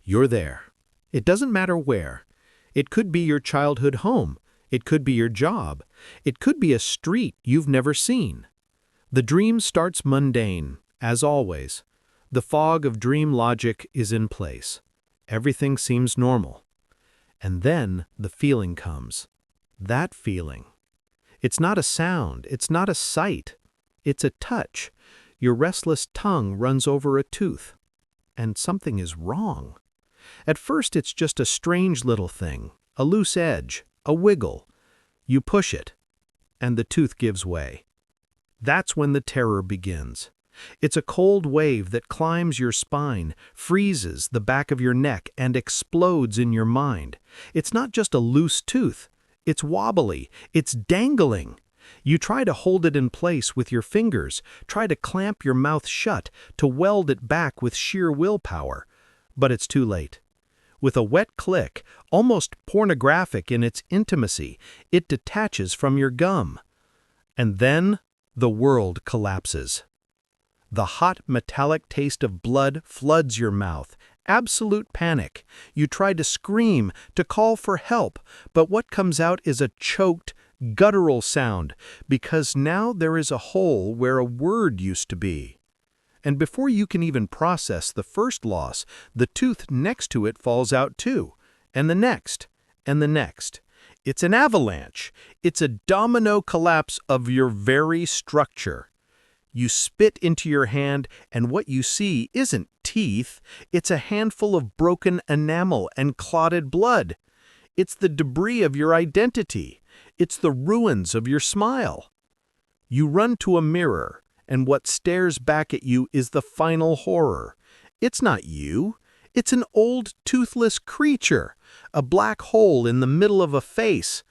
you're there. It doesn't matter where. It could be your childhood home. It could be your job. It could be a street you've never seen. The dream starts mundane, as always. The fog of dream logic is in place. Everything seems normal. And then the feeling comes. That feeling. It's not a sound. It's not a sight. It's a touch. Your restless tongue runs over a tooth. And something is wrong. At first it's just a strange little thing, a loose edge, a wiggle. You push it, and the tooth gives way. That's when the terror begins. It's a cold wave that climbs your spine, freezes the back of your neck, and explodes in your mind. It's not just a loose tooth. It's wobbly. It's dangling. You try to hold it in place with your fingers, try to clamp your mouth shut, to weld it back with sheer willpower. But it's too late. With a wet click, almost pornographic in its intimacy, it detaches from your gum. And then the world collapses. The hot, metallic taste of blood floods your mouth. Absolute panic. You try to scream, to call for help, but what comes out is a choked, guttural sound, because now there is a hole where a word used to be. And before you can even process the first loss, the tooth next to it falls out too, and the next, and the next. It's an avalanche. It's a domino collapse of your very structure. You spit into your hand, and what you see isn't teeth. It's a handful of broken enamel and clotted blood. It's the debris of your identity. It's the ruins of your smile. You run to a mirror, and what stares back at you is the final horror. It's not you. It's an old, toothless creature, a black hole in the middle of a face.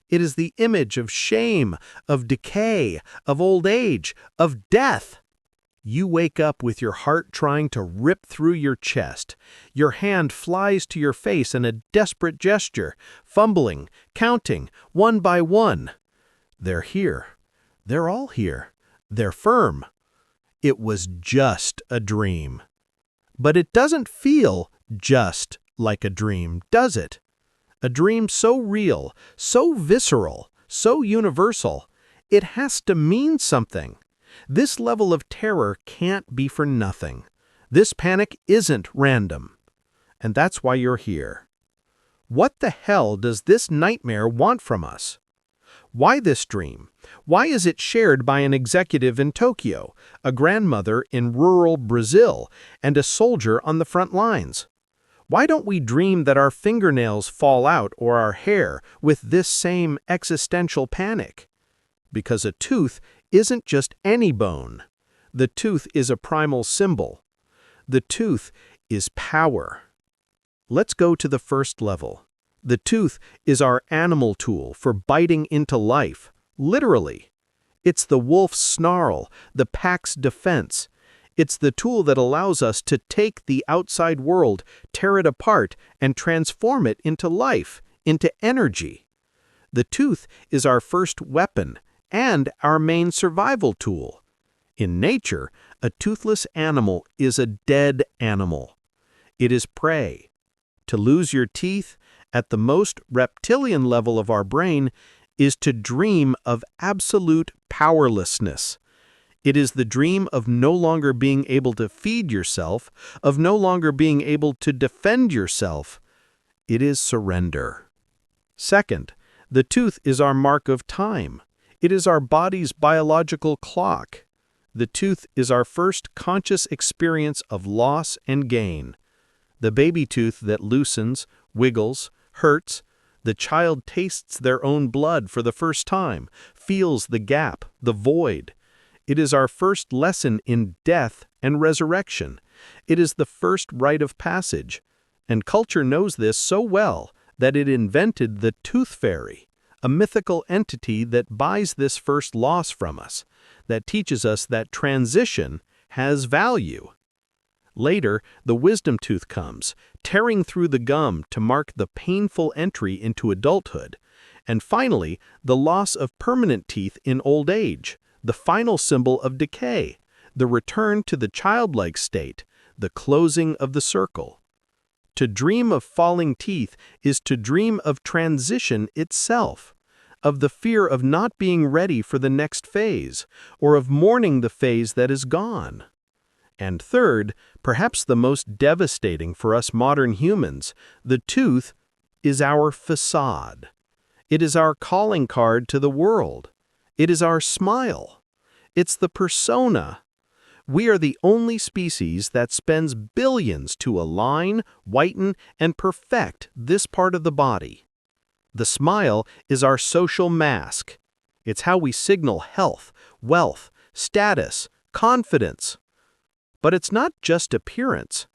It is the image of shame, of decay, of old age, of death. You wake up with your heart trying to rip through your chest. Your hand flies to your face in a desperate gesture, fumbling, counting, one by one. They're here. They're all here. They're firm. It was just a dream. But it doesn't feel just like a dream, does it? A dream so real, so visceral, so universal, it has to mean something. This level of terror can't be for nothing. This panic isn't random. And that's why you're here. What the hell does this nightmare want from us? Why this dream? Why is it shared by an executive in Tokyo, a grandmother in rural Brazil, and a soldier on the front lines? Why don't we dream that our fingernails fall out or our hair with this same existential panic? Because a tooth isn't just any bone. The tooth is a primal symbol. The tooth is power. Let's go to the first level. The tooth is our animal tool for biting into life, literally. It's the wolf's snarl, the pack's defense. It's the tool that allows us to take the outside world, tear it apart, and transform it into life, into energy. The tooth is our first weapon and our main survival tool. In nature, a toothless animal is a dead animal. It is prey. To lose your teeth, at the most reptilian level of our brain, is to dream of absolute powerlessness. It is the dream of no longer being able to feed yourself, of no longer being able to defend yourself. It is surrender. Second, the tooth is our mark of time. It is our body's biological clock. The tooth is our first conscious experience of loss and gain. The baby tooth that loosens, wiggles, hurts. The child tastes their own blood for the first time, feels the gap, the void. It is our first lesson in death and resurrection. It is the first rite of passage. And culture knows this so well that it invented the tooth fairy, a mythical entity that buys this first loss from us, that teaches us that transition has value. Later, the wisdom tooth comes, tearing through the gum to mark the painful entry into adulthood. And finally, the loss of permanent teeth in old age, the final symbol of decay, the return to the childlike state, the closing of the circle. To dream of falling teeth is to dream of transition itself, of the fear of not being ready for the next phase, or of mourning the phase that is gone. And third, perhaps the most devastating for us modern humans, the tooth is our facade. It is our calling card to the world. It is our smile. It's the persona. We are the only species that spends billions to align, whiten, and perfect this part of the body. The smile is our social mask. It's how we signal health, wealth, status, confidence. But it's not just appearance.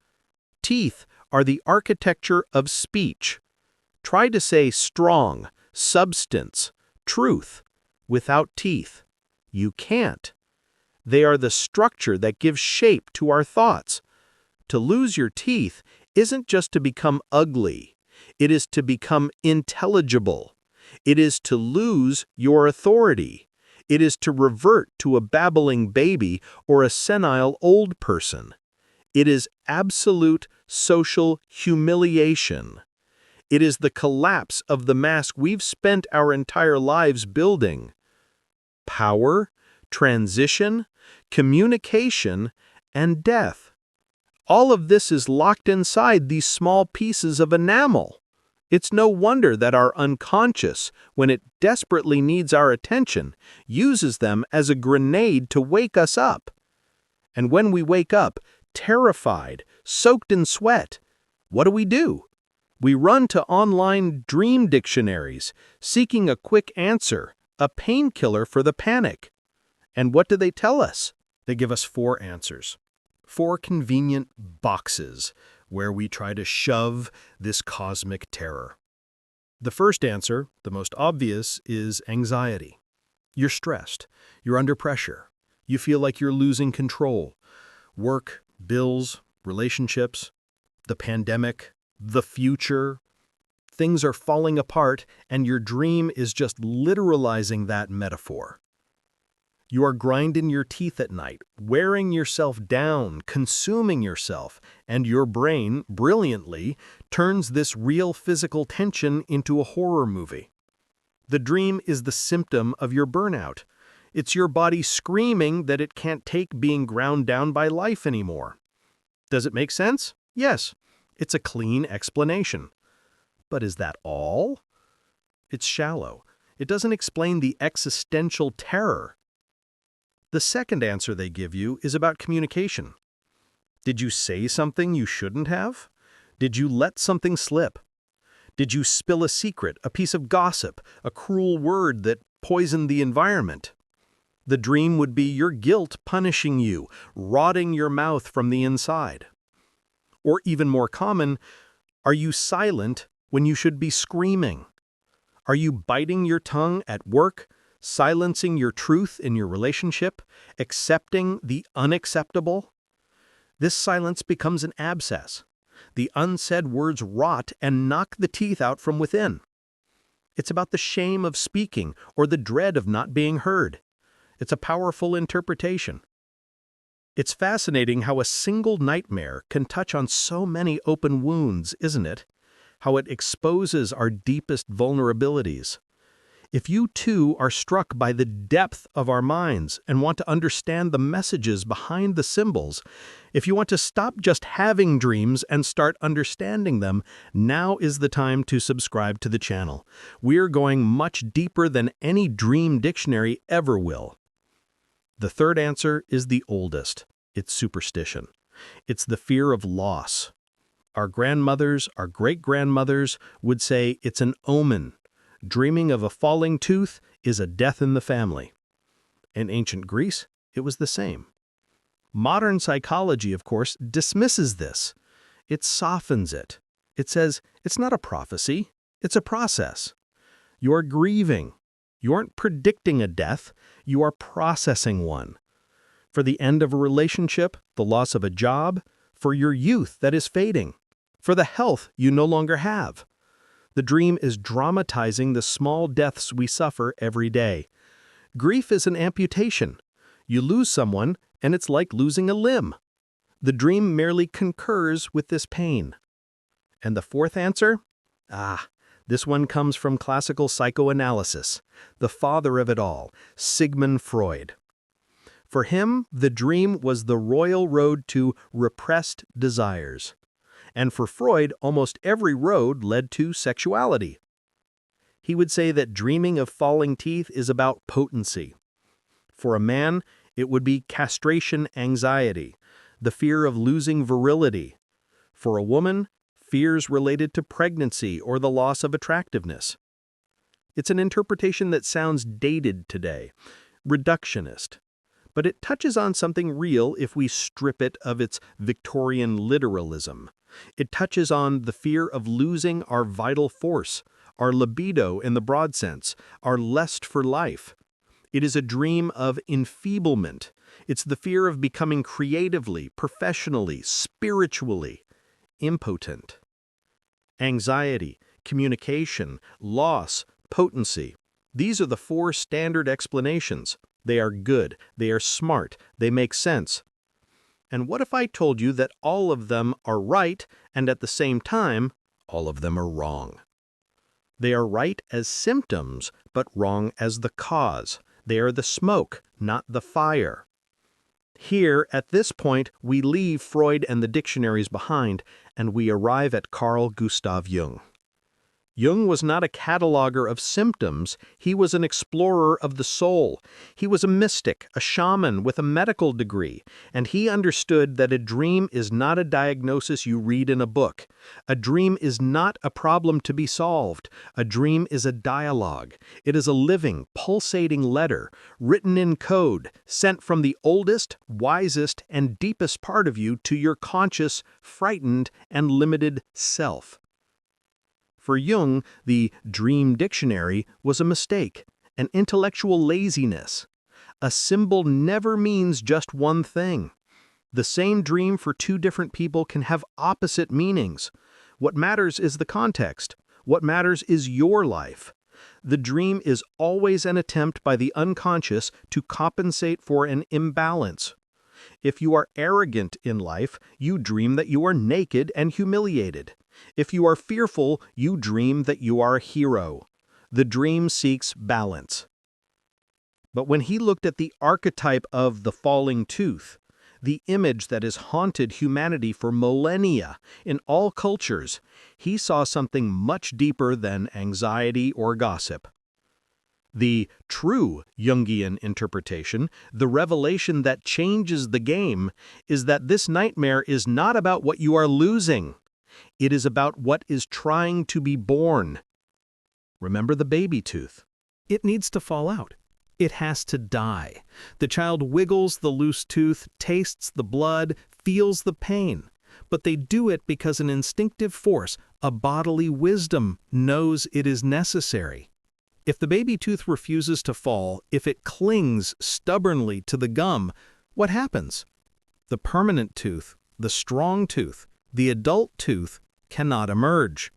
Teeth are the architecture of speech. Try to say strong, substance, truth without teeth. You can't. They are the structure that gives shape to our thoughts. To lose your teeth isn't just to become ugly. It is to become intelligible. It is to lose your authority. It is to revert to a babbling baby or a senile old person. It is absolute social humiliation. It is the collapse of the mask we've spent our entire lives building. Power, transition, communication, and death. All of this is locked inside these small pieces of enamel. It's no wonder that our unconscious, when it desperately needs our attention, uses them as a grenade to wake us up. And when we wake up, terrified, soaked in sweat, what do? We run to online dream dictionaries, seeking a quick answer, a painkiller for the panic. And what do they tell us? They give us 4 answers. 4 convenient boxes where we try to shove this cosmic terror. The first answer, the most obvious, is anxiety. You're stressed. You're under pressure. You feel like you're losing control. Work, bills, relationships, the pandemic, the future. Things are falling apart, and your dream is just literalizing that metaphor. You are grinding your teeth at night, wearing yourself down, consuming yourself, and your brain, brilliantly, turns this real physical tension into a horror movie. The dream is the symptom of your burnout. It's your body screaming that it can't take being ground down by life anymore. Does it make sense? Yes. It's a clean explanation. But is that all? It's shallow. It doesn't explain the existential terror. The second answer they give you is about communication. Did you say something you shouldn't have? Did you let something slip? Did you spill a secret, a piece of gossip, a cruel word that poisoned the environment? The dream would be your guilt punishing you, rotting your mouth from the inside. Or even more common, are you silent when you should be screaming? Are you biting your tongue at work, silencing your truth in your relationship, accepting the unacceptable? This silence becomes an abscess. The unsaid words rot and knock the teeth out from within. It's about the shame of speaking or the dread of not being heard. It's a powerful interpretation. It's fascinating how a single nightmare can touch on so many open wounds, isn't it? How it exposes our deepest vulnerabilities. If you too are struck by the depth of our minds and want to understand the messages behind the symbols, if you want to stop just having dreams and start understanding them, now is the time to subscribe to the channel. We're going much deeper than any dream dictionary ever will. The third answer is the oldest. It's superstition. It's the fear of loss. Our grandmothers, our great-grandmothers would say it's an omen. Dreaming of a falling tooth is a death in the family. In ancient Greece, it was the same. Modern psychology, of course, dismisses this. It softens it. It says, it's not a prophecy, it's a process. You are grieving. You aren't predicting a death, you are processing one. For the end of a relationship, the loss of a job, for your youth that is fading, for the health you no longer have. The dream is dramatizing the small deaths we suffer every day. Grief is an amputation. You lose someone, and it's like losing a limb. The dream merely concurs with this pain. And the fourth answer? This one comes from classical psychoanalysis, the father of it all, Sigmund Freud. For him, the dream was the royal road to repressed desires. And for Freud, almost every road led to sexuality. He would say that dreaming of falling teeth is about potency. For a man, it would be castration anxiety, the fear of losing virility. For a woman, fears related to pregnancy or the loss of attractiveness. It's an interpretation that sounds dated today, reductionist. But it touches on something real if we strip it of its Victorian literalism. It touches on the fear of losing our vital force, our libido in the broad sense, our lust for life. It is a dream of enfeeblement. It's the fear of becoming creatively, professionally, spiritually impotent. Anxiety, communication, loss, potency. These are the four standard explanations. They are good, they are smart, they make sense. And what if I told you that all of them are right, and at the same time, all of them are wrong? They are right as symptoms, but wrong as the cause. They are the smoke, not the fire. Here, at this point, we leave Freud and the dictionaries behind, and we arrive at Carl Gustav Jung. Jung was not a cataloger of symptoms, he was an explorer of the soul. He was a mystic, a shaman with a medical degree, and he understood that a dream is not a diagnosis you read in a book. A dream is not a problem to be solved. A dream is a dialogue. It is a living, pulsating letter, written in code, sent from the oldest, wisest, and deepest part of you to your conscious, frightened, and limited self. For Jung, the dream dictionary was a mistake, an intellectual laziness. A symbol never means just one thing. The same dream for two different people can have opposite meanings. What matters is the context. What matters is your life. The dream is always an attempt by the unconscious to compensate for an imbalance. If you are arrogant in life, you dream that you are naked and humiliated. If you are fearful, you dream that you are a hero. The dream seeks balance. But when he looked at the archetype of the falling tooth, the image that has haunted humanity for millennia in all cultures, he saw something much deeper than anxiety or gossip. The true Jungian interpretation, the revelation that changes the game, is that this nightmare is not about what you are losing. It is about what is trying to be born. Remember the baby tooth. It needs to fall out. It has to die. The child wiggles the loose tooth, tastes the blood, feels the pain. But they do it because an instinctive force, a bodily wisdom, knows it is necessary. If the baby tooth refuses to fall, if it clings stubbornly to the gum, what happens? The permanent tooth, the strong tooth, the adult tooth cannot emerge.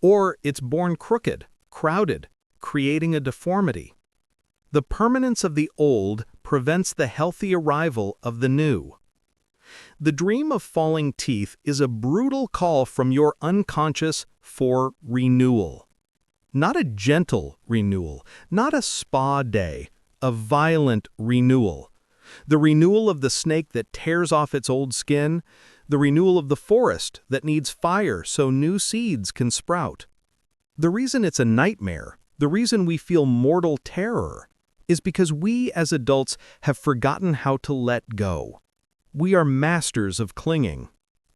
Or it's born crooked, crowded, creating a deformity. The permanence of the old prevents the healthy arrival of the new. The dream of falling teeth is a brutal call from your unconscious for renewal. Not a gentle renewal, not a spa day, a violent renewal. The renewal of the snake that tears off its old skin, the renewal of the forest that needs fire so new seeds can sprout. The reason it's a nightmare, the reason we feel mortal terror, is because we as adults have forgotten how to let go. We are masters of clinging.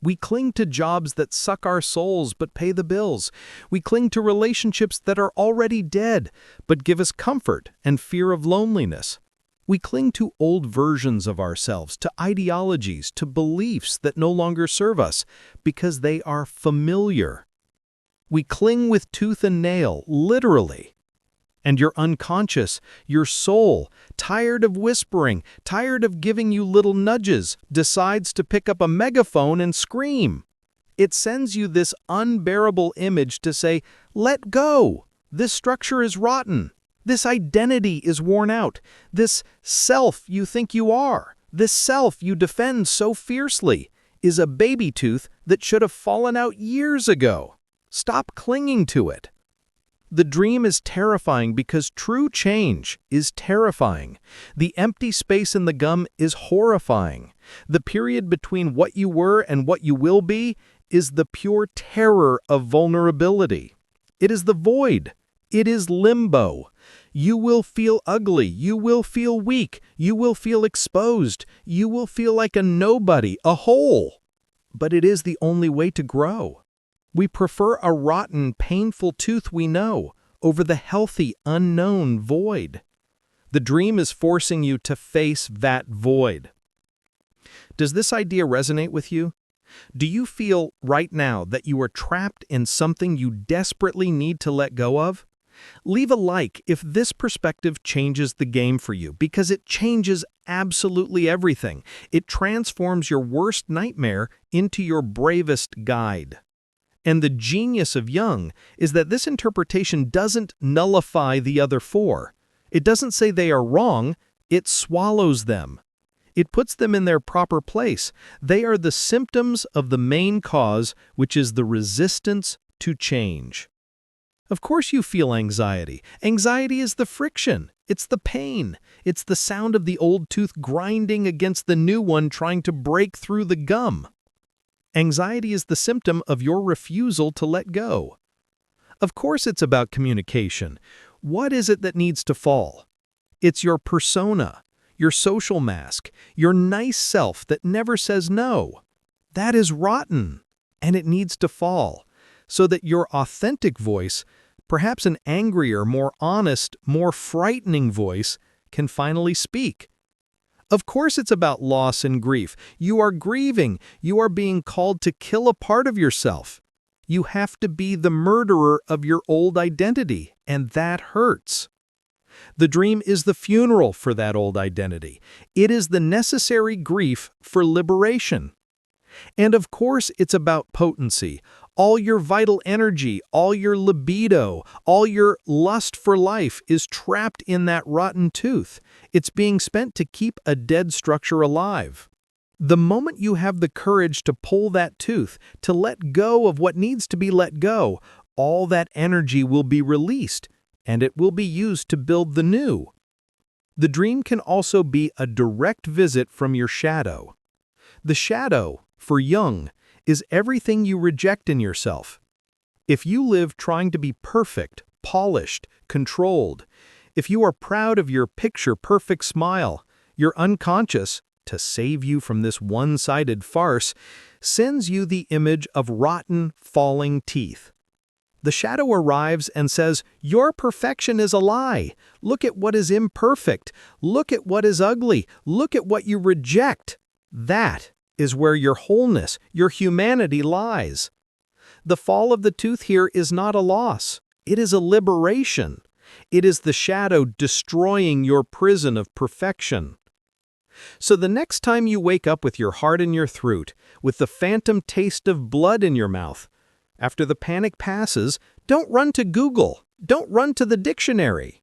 We cling to jobs that suck our souls but pay the bills. We cling to relationships that are already dead but give us comfort and fear of loneliness. We cling to old versions of ourselves, to ideologies, to beliefs that no longer serve us because they are familiar. We cling with tooth and nail, literally. And your unconscious, your soul, tired of whispering, tired of giving you little nudges, decides to pick up a megaphone and scream. It sends you this unbearable image to say, let go. This structure is rotten. This identity is worn out. This self you think you are, this self you defend so fiercely, is a baby tooth that should have fallen out years ago. Stop clinging to it. The dream is terrifying because true change is terrifying. The empty space in the gum is horrifying. The period between what you were and what you will be is the pure terror of vulnerability. It is the void. It is limbo. You will feel ugly. You will feel weak. You will feel exposed. You will feel like a nobody, a hole. But it is the only way to grow. We prefer a rotten, painful tooth we know over the healthy, unknown void. The dream is forcing you to face that void. Does this idea resonate with you? Do you feel right now that you are trapped in something you desperately need to let go of? Leave a like if this perspective changes the game for you, because it changes absolutely everything. It transforms your worst nightmare into your bravest guide. And the genius of Jung is that this interpretation doesn't nullify the other four. It doesn't say they are wrong, it swallows them. It puts them in their proper place. They are the symptoms of the main cause, which is the resistance to change. Of course you feel anxiety. Anxiety is the friction. It's the pain. It's the sound of the old tooth grinding against the new one trying to break through the gum. Anxiety is the symptom of your refusal to let go. Of course it's about communication. What is it that needs to fall? It's your persona, your social mask, your nice self that never says no. That is rotten, and it needs to fall, so that your authentic voice, perhaps an angrier, more honest, more frightening voice, can finally speak. Of course it's about loss and grief. You are grieving. You are being called to kill a part of yourself. You have to be the murderer of your old identity, and that hurts. The dream is the funeral for that old identity. It is the necessary grief for liberation. And of course it's about potency. All your vital energy, all your libido, all your lust for life is trapped in that rotten tooth. It's being spent to keep a dead structure alive. The moment you have the courage to pull that tooth, to let go of what needs to be let go, all that energy will be released, and it will be used to build the new. The dream can also be a direct visit from your shadow. The shadow, for Jung, is everything you reject in yourself. If you live trying to be perfect, polished, controlled, if you are proud of your picture-perfect smile, your unconscious, to save you from this one-sided farce, sends you the image of rotten, falling teeth. The shadow arrives and says, "Your perfection is a lie. Look at what is imperfect. Look at what is ugly. Look at what you reject." That is where your wholeness, your humanity lies. The fall of the tooth here is not a loss. It is a liberation. It is the shadow destroying your prison of perfection. So the next time you wake up with your heart in your throat, with the phantom taste of blood in your mouth, after the panic passes, don't run to Google. Don't run to the dictionary.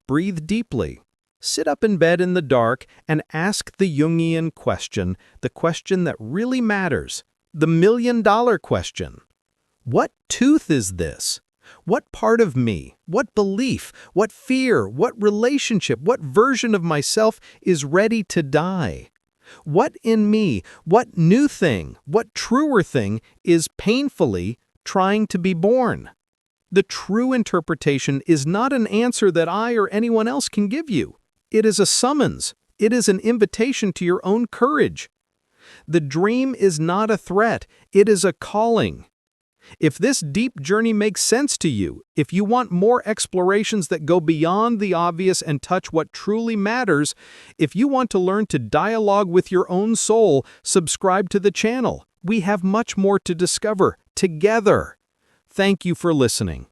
Breathe deeply. Sit up in bed in the dark and ask the Jungian question, the question that really matters, the million-dollar question. What tooth is this? What part of me, what belief, what fear, what relationship, what version of myself is ready to die? What in me, what new thing, what truer thing is painfully trying to be born? The true interpretation is not an answer that I or anyone else can give you. It is a summons. It is an invitation to your own courage. The dream is not a threat. It is a calling. If this deep journey makes sense to you, if you want more explorations that go beyond the obvious and touch what truly matters, if you want to learn to dialogue with your own soul, subscribe to the channel. We have much more to discover together. Thank you for listening.